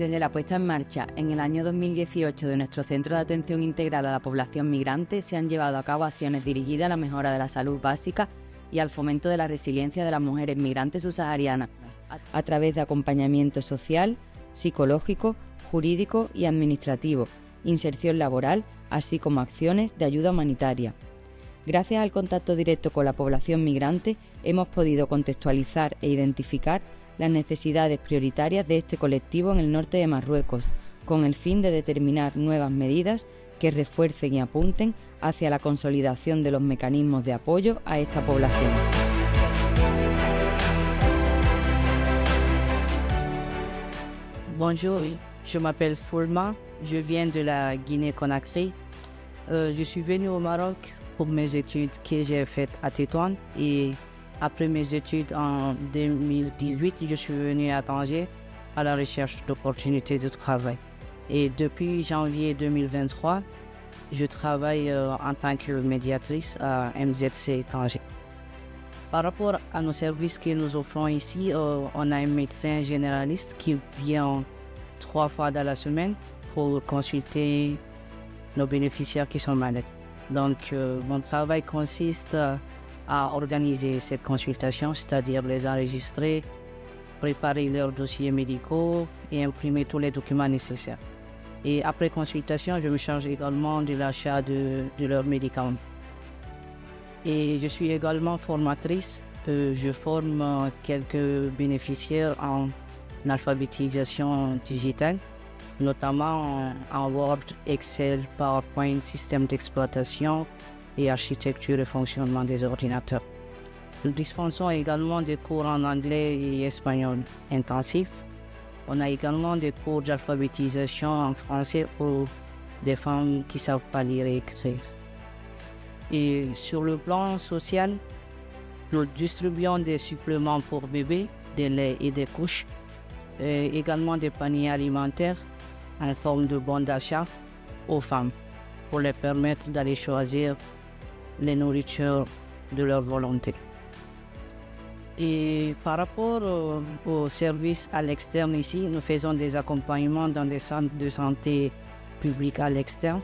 Desde la puesta en marcha en el año 2018 de nuestro Centro de Atención Integral a la Población Migrante se han llevado a cabo acciones dirigidas a la mejora de la salud básica y al fomento de la resiliencia de las mujeres migrantes subsaharianas a través de acompañamiento social, psicológico, jurídico y administrativo, inserción laboral, así como acciones de ayuda humanitaria. Gracias al contacto directo con la población migrante hemos podido contextualizar e identificar las necesidades prioritarias de este colectivo en el norte de Marruecos, con el fin de determinar nuevas medidas que refuercen y apunten hacia la consolidación de los mecanismos de apoyo a esta población. Bonjour, je m'appelle Foulma, je viens de la Guinée-Conakry. Je suis venu au Maroc pour mes études que j'ai faites à Tétouan et après mes études en 2018, je suis venu à Tanger à la recherche d'opportunités de travail. Et depuis janvier 2023, je travaille en tant que médiatrice à MZC Tanger. Par rapport à nos services que nous offrons ici, on a un médecin généraliste qui vient 3 fois dans la semaine pour consulter nos bénéficiaires qui sont malades. Donc, mon travail consiste à organiser cette consultation, c'est-à-dire les enregistrer, préparer leurs dossiers médicaux et imprimer tous les documents nécessaires. Et après consultation, je me charge également de l'achat de leurs médicaments. Et je suis également formatrice. Je forme quelques bénéficiaires en alphabétisation digitale, notamment en Word, Excel, PowerPoint, système d'exploitation et architecture et fonctionnement des ordinateurs. Nous dispensons également des cours en anglais et espagnol intensifs. On a également des cours d'alphabétisation en français pour des femmes qui ne savent pas lire et écrire. Et sur le plan social, nous distribuons des suppléments pour bébés, des laits et des couches, et également des paniers alimentaires en forme de bons d'achat aux femmes pour les permettre d'aller choisir les nourritures de leur volonté. Et par rapport aux services à l'externe ici, nous faisons des accompagnements dans des centres de santé publics à l'externe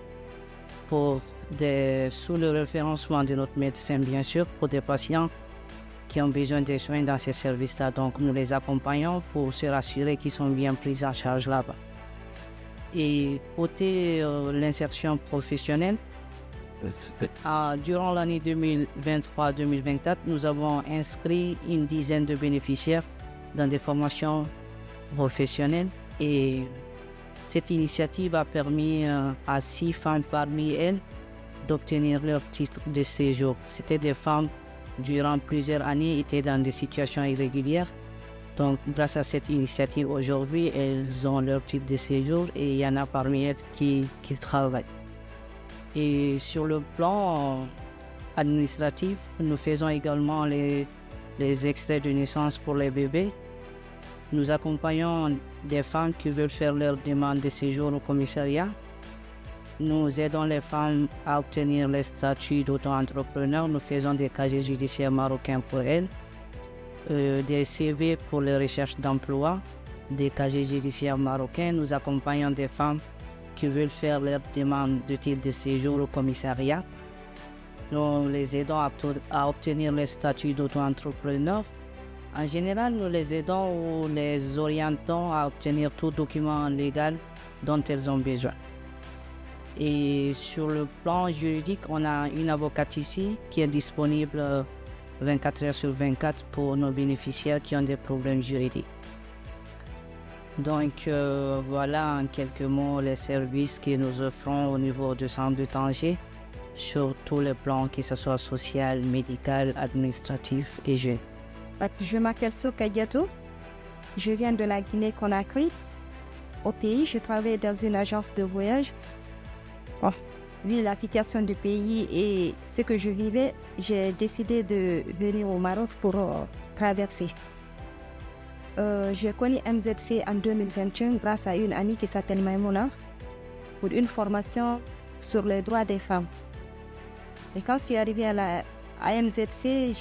sous le référencement de notre médecin, bien sûr, pour des patients qui ont besoin de soins dans ces services-là. Donc, nous les accompagnons pour se rassurer qu'ils sont bien pris en charge là-bas. Et côté l'insertion professionnelle, durant l'année 2023-2024, nous avons inscrit une dizaine de bénéficiaires dans des formations professionnelles et cette initiative a permis à 6 femmes parmi elles d'obtenir leur titre de séjour. C'était des femmes durant plusieurs années étaient dans des situations irrégulières. Donc, grâce à cette initiative, aujourd'hui, elles ont leur titre de séjour et il y en a parmi elles qui travaillent. Et sur le plan administratif, nous faisons également les extraits de naissance pour les bébés. Nous accompagnons des femmes qui veulent faire leur demande de séjour au commissariat. Nous aidons les femmes à obtenir le statut d'auto-entrepreneur. Nous faisons des casiers judiciaires marocains pour elles, des CV pour les recherches d'emploi, des casiers judiciaires marocains. Nous accompagnons des femmes qui veulent faire leur demande de titre de séjour au commissariat. Nous les aidons à obtenir le statut d'auto-entrepreneur. En général, nous les aidons ou les orientons à obtenir tout document légal dont elles ont besoin. Et sur le plan juridique, on a une avocate ici qui est disponible 24 heures sur 24 pour nos bénéficiaires qui ont des problèmes juridiques. Donc voilà en quelques mots les services que nous offrons au niveau du centre de Tanger sur tous les plans, que ce soit social, médical, administratif et juridique. Je m'appelle Soka Diatou, je viens de la Guinée-Conakry. Au pays, je travaille dans une agence de voyage. Vu la situation du pays et ce que je vivais, j'ai décidé de venir au Maroc pour traverser. J'ai connu MZC en 2021 grâce à une amie qui s'appelle Maïmouna pour une formation sur les droits des femmes. Et quand je suis arrivée à MZC,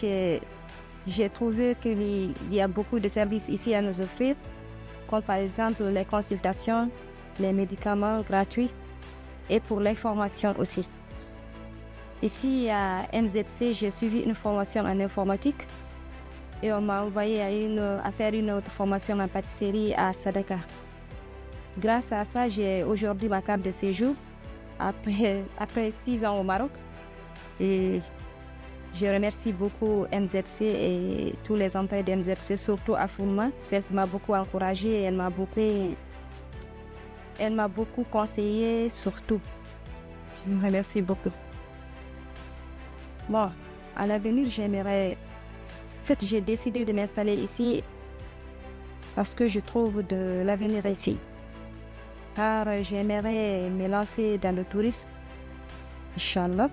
j'ai trouvé qu'il y a beaucoup de services ici à nous offrir. comme par exemple les consultations, les médicaments gratuits et pour l'information aussi. Ici à MZC, j'ai suivi une formation en informatique et on m'a envoyé à faire une autre formation en pâtisserie à Sadaka. Grâce à ça, j'ai aujourd'hui ma carte de séjour après 6 ans au Maroc. Et je remercie beaucoup MZC et tous les employés de MZC, surtout Afouma, celle qui m'a beaucoup encouragée et elle m'a beaucoup conseillé surtout. Je vous remercie beaucoup. Bon, à l'avenir, j'aimerais... En fait, j'ai décidé de m'installer ici parce que je trouve de l'avenir ici. Car j'aimerais me lancer dans le tourisme, Inch'Allah,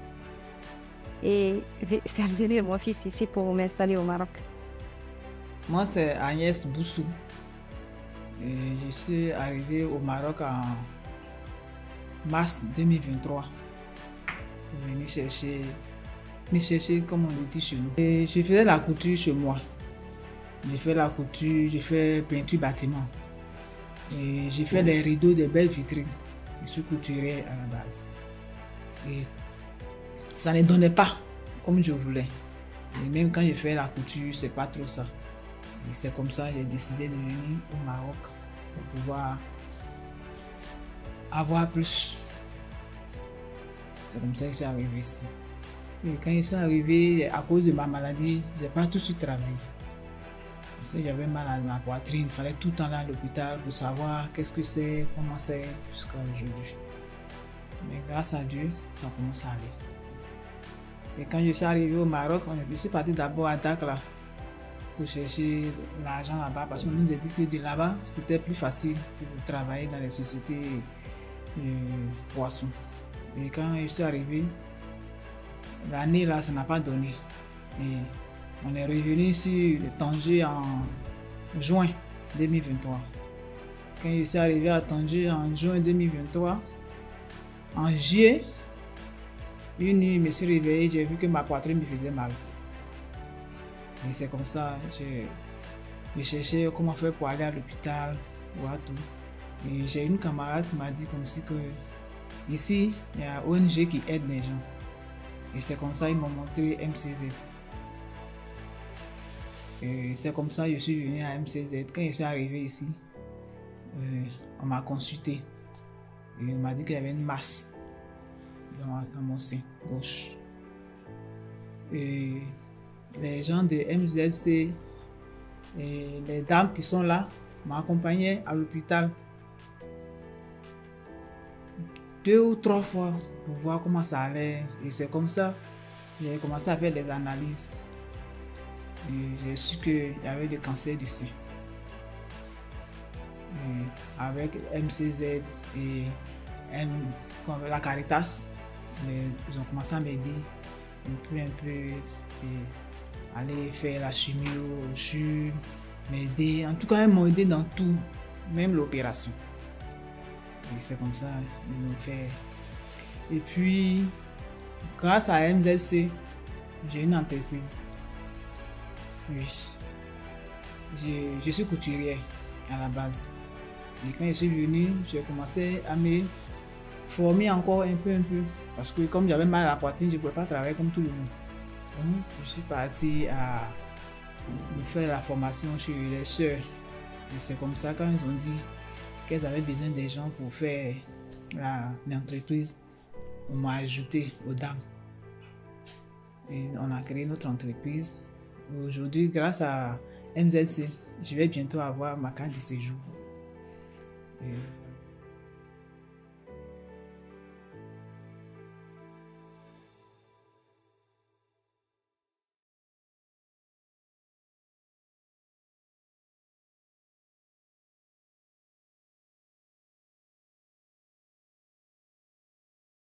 et faire venir mon fils ici pour m'installer au Maroc. Moi, c'est Agnès Boussou. Et je suis arrivée au Maroc en mars 2023 pour venir chercher comme on le dit chez nous. Et je faisais la couture chez moi. J'ai fait la couture, j'ai fait peinture bâtiment. Et j'ai fait les rideaux de belles vitrines. Je suis couturière à la base. Et ça ne donnait pas comme je voulais. Et même quand je fais la couture, c'est pas trop ça. Et c'est comme ça que j'ai décidé de venir au Maroc pour pouvoir avoir plus. C'est comme ça que je suis arrivé ici. Et quand je suis arrivé, à cause de ma maladie, je n'ai pas tout de suite travaillé. Parce que j'avais mal à ma poitrine, il fallait tout le temps aller à l'hôpital pour savoir qu'est-ce que c'est, comment c'est, jusqu'à aujourd'hui. Mais grâce à Dieu, ça commence à aller. Et quand je suis arrivé au Maroc, je suis parti d'abord à Dakar pour chercher l'argent là-bas parce qu'on nous a dit que de là-bas, c'était plus facile pour travailler dans les sociétés poissons. Et quand je suis arrivé, l'année là, ça n'a pas donné. Et on est revenu sur le Tanger en juin 2023. Quand je suis arrivé à Tanger en juin 2023, en juillet, une nuit, je me suis réveillé, j'ai vu que ma poitrine me faisait mal. Et c'est comme ça, je cherchais comment faire pour aller à l'hôpital, voir tout. Et j'ai une camarade qui m'a dit comme si que ici, il y a ONG qui aide les gens. Et c'est comme ça qu'ils m'ont montré MCZ. Et c'est comme ça que je suis venu à MCZ. Quand je suis arrivé ici, on m'a consulté. Et on m'a dit qu'il y avait une masse dans mon sein gauche. Et les gens de MZC et les dames qui sont là m'ont accompagné à l'hôpital 2 ou 3 fois pour voir comment ça allait. Et c'est comme ça que j'ai commencé à faire des analyses. Et j'ai su qu'il y avait du cancer du sein. Et avec MCZ et la Caritas, ils ont commencé à m'aider un peu, et aller faire la chimio, m'aider. En tout cas, ils m'ont aidé dans tout, même l'opération. Et c'est comme ça qu'ils ont fait. Et puis, grâce à MZC, j'ai une entreprise. Oui. Je suis couturière à la base. Et quand je suis venue, j'ai commencé à me former encore un peu. Parce que comme j'avais mal à la poitrine, je ne pouvais pas travailler comme tout le monde. Donc, je suis partie à me faire la formation chez les sœurs. Et c'est comme ça quand ils ont dit qu'elles avaient besoin des gens pour faire l'entreprise, on m'a ajouté aux dames. Et on a créé notre entreprise. Aujourd'hui, grâce à MZC, je vais bientôt avoir ma carte de séjour. Et